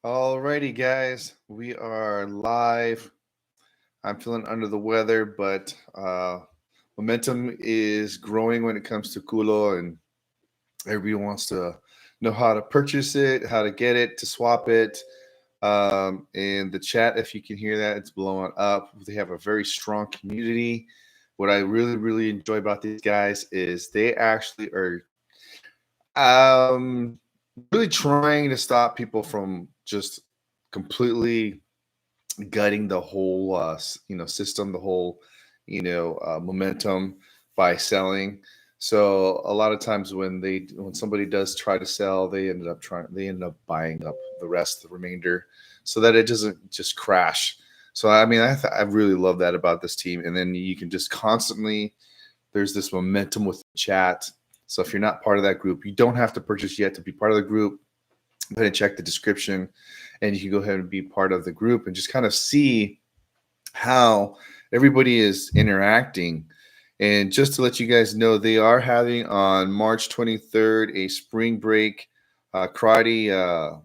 Alrighty, guys, we are live. I'm feeling under the weather, but momentum is growing when it comes to CULO, and everybody wants to know how to purchase it, how to get it, to swap it. And the chat, if you can hear that, it's blowing up. They have a very strong community. What I really enjoy about these guys is they actually are um, really trying to stop people from just completely gutting the whole system, the whole momentum by selling. So a lot of times when somebody does try to sell, they end up buying up the rest, the remainder, so that it doesn't just crash. So I mean, I really love that about this team. And then you can just constantly, there's this momentum with the chat. So if you're not part of that group, you don't have to purchase yet to be part of the group. Go ahead and check the description, and you can go ahead and be part of the group and just kind of see how everybody is interacting. And just to let you guys know, they are having on March 23rd a spring break karate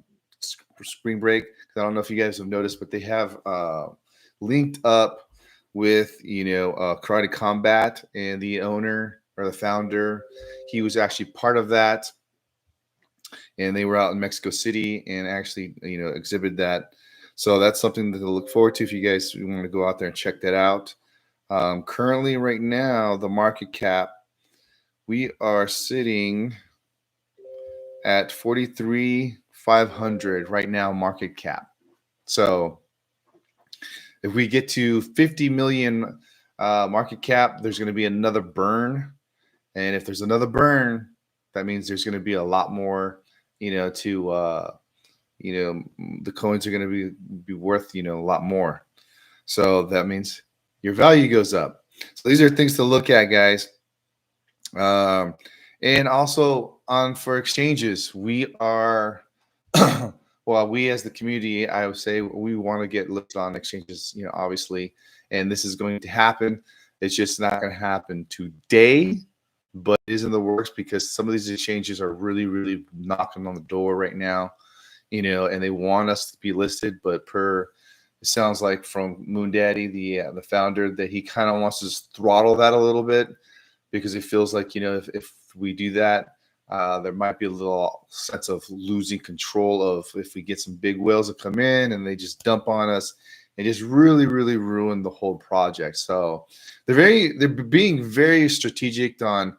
spring break. I don't know if you guys have noticed, but they have linked up with karate combat, and the owner or the founder, he was actually part of that, and they were out in Mexico City and actually exhibited that. So that's something to look forward to if you guys want to go out there and check that out. Currently, right now, the market cap, we are sitting at 43,500 right now market cap. So if we get to 50 million market cap, there's going to be another burn. And if there's another burn, that means there's going to be a lot more, the coins are going to be worth, a lot more. So that means your value goes up. So these are things to look at, guys. And also for exchanges, we are, well, we as the community, I would say we want to get listed on exchanges, obviously, and this is going to happen. It's just not going to happen today, but it is in the works because some of these exchanges are really knocking on the door right now, and they want us to be listed, but it sounds like from Moon Daddy, the founder, that he kind of wants to throttle that a little bit because he feels like, if we do that, there might be a little sense of losing control of if we get some big whales that come in and they just dump on us and just really ruin the whole project. So they're being very strategic on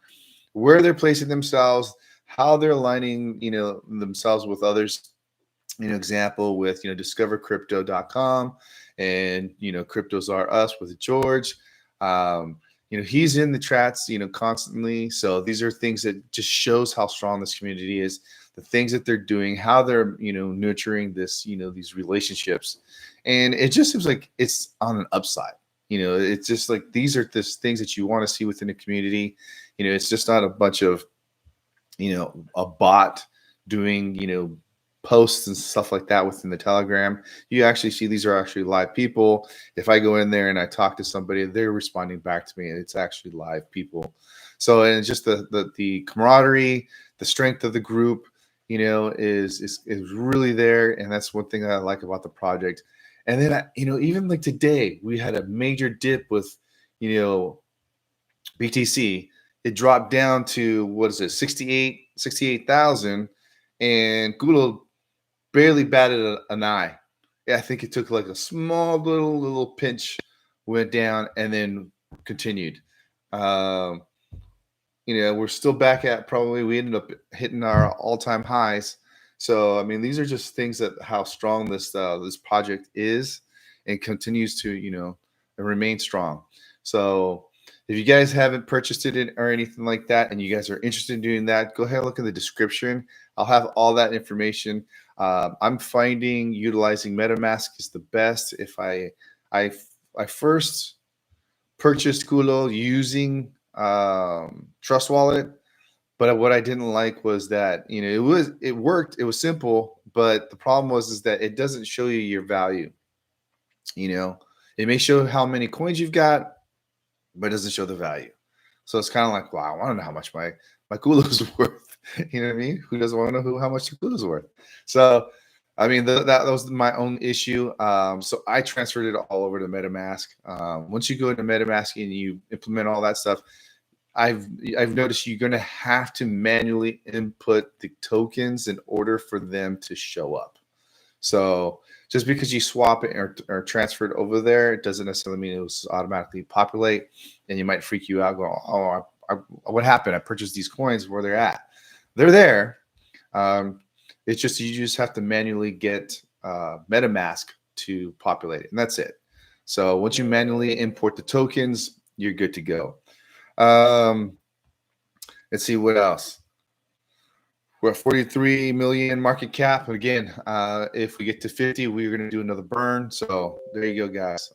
where they're placing themselves, how they're aligning, themselves with others. Example with, discovercrypto.com and, Cryptos Are Us with George. He's in the chats, constantly. So these are things that just shows how strong this community is, the things that they're doing, how they're, nurturing this, these relationships. And it just seems like it's on an upside. It's just like these are the things that you want to see within a community. It's just not a bunch of, a bot doing, posts and stuff like that within the Telegram. You actually see these are actually live people. If I go in there and I talk to somebody, they're responding back to me, and it's actually live people. So, and it's just the camaraderie, the strength of the group, is really there, and that's one thing that I like about the project. And then even like today, we had a major dip with BTC. It dropped down to, what is it, 68,000, and CULO barely batted an eye. Yeah, I think it took like a small little pinch, went down, and then continued. We're still back at we ended up hitting our all-time highs. So I mean, these are just things that how strong this project is and continues to remain strong. So if you guys haven't purchased it or anything like that, and you guys are interested in doing that, go ahead and look in the description. I'll have all that information. I'm finding utilizing MetaMask is the best. If I first purchased CULO using Trust Wallet, but what I didn't like was that it worked, it was simple, but the problem is that it doesn't show you your value. It may show how many coins you've got, but it doesn't show the value. So it's kind of like, wow, I want to know how much my CULO is worth. You know what I mean? Who doesn't want to know how much the CULO is worth? So I mean, that was my own issue. So I transferred it all over to MetaMask. Once you go into MetaMask and you implement all that stuff, I've noticed you're going to have to manually input the tokens in order for them to show up. So just because you swap it or transfer it over there, it doesn't necessarily mean it was automatically populate. And you might freak you out, go, "Oh, what happened? I purchased these coins. Where they're at? They're there." Um, it's just you just have to manually get MetaMask to populate it, and that's it. So once you manually import the tokens, you're good to go. Let's see what else. We're at 43 million market cap. Again, if we get to 50, we're going to do another burn. So there you go, guys.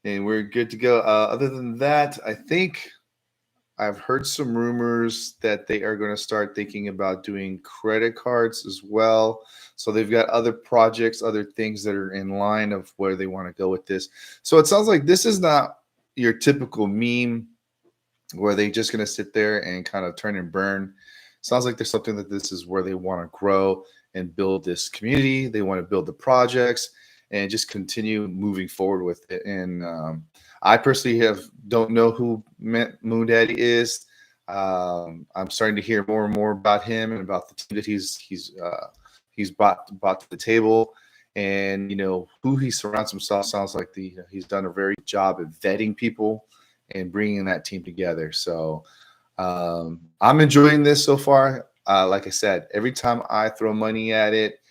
And we're good to go. Other than that, I think I've heard some rumors that they are going to start thinking about doing credit cards as well. So they've got other projects, other things that are in line of where they want to go with this. So it sounds like this is not your typical meme where they're just going to sit there and kind of turn and burn. Sounds like there's something that this is where they want to grow and build this community. They want to build the projects and just continue moving forward with it. And I personally don't know who Moon Daddy is. I'm starting to hear more and more about him and about the team that he's brought to the table. And who he surrounds himself sounds like he's done a very good job at vetting people and bringing that team together. So I'm enjoying this so far. Like I said, every time I throw money at it,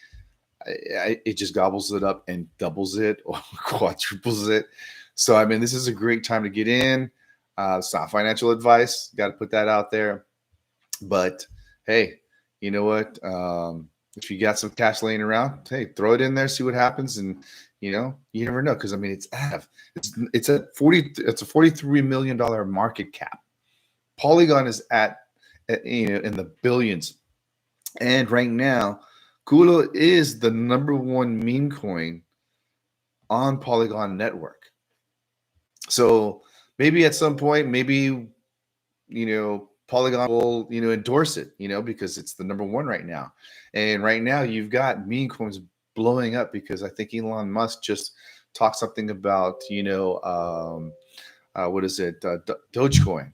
it just gobbles it up and doubles it or quadruples it. So, I mean, this is a great time to get in. It's not financial advice. Got to put that out there. But, hey, you know what? If you got some cash laying around, hey, throw it in there, see what happens. And, you never know. Because, I mean, it's a $43 million market cap. Polygon is at in the billions. And right now, CULO is the #1 meme coin on Polygon network. So maybe at some point, maybe Polygon will endorse it, because it's the #1 right now. And right now you've got meme coins blowing up because I think Elon Musk just talked something about what is it, Dogecoin.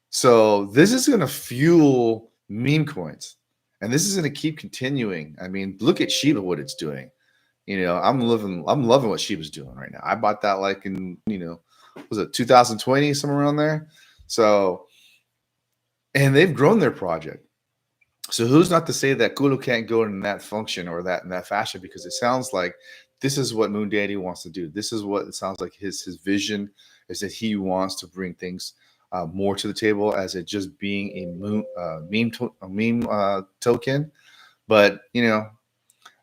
So this is going to fuel meme coins, and this is going to keep continuing. I mean, look at Shiba, what it's doing. I'm loving what Shiba's doing right now. I bought that like in was it 2020, somewhere around there. So, and they've grown their project. So who's not to say that CULO can't go in that function or in that fashion? Because it sounds like this is what Moon Daddy wants to do. This is what it sounds like his vision is, that he wants to bring things more to the table as it just being a meme token. But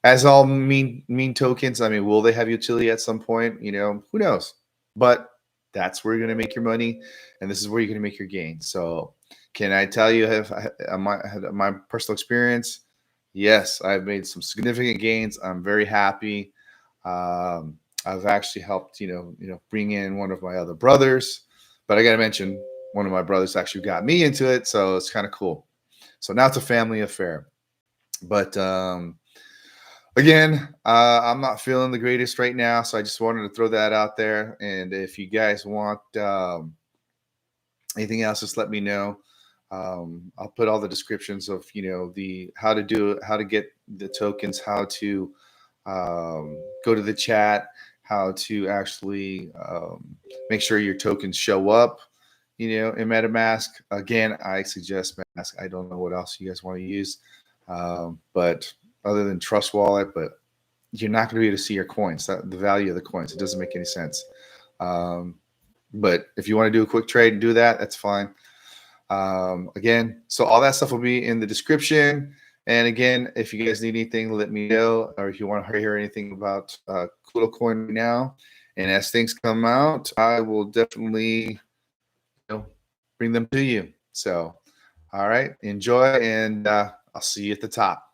as all meme tokens, I mean, will they have utility at some point? Who knows? But that's where you're going to make your money, and this is where you're going to make your gain. So, can I tell you, my personal experience? Yes, I've made some significant gains. I'm very happy. I've actually helped, bring in one of my other brothers, but I got to mention, one of my brothers actually got me into it, so it's kind of cool. So now it's a family affair. But again, I'm not feeling the greatest right now, so I just wanted to throw that out there. And if you guys want anything else, just let me know. I'll put all the descriptions of the how to do it, how to get the tokens, how to go to the chat, how to actually make sure your tokens show up in MetaMask. Again, I suggest MetaMask. I don't know what else you guys want to use, but other than Trust Wallet, but you're not going to be able to see your coins, the value of the coins. It doesn't make any sense. But if you want to do a quick trade and do that, that's fine. Again, so all that stuff will be in the description. And again, if you guys need anything, let me know. Or if you want to hear anything about CULO coin right now, and as things come out, I will definitely bring them to you. So, all right, enjoy, and I'll see you at the top.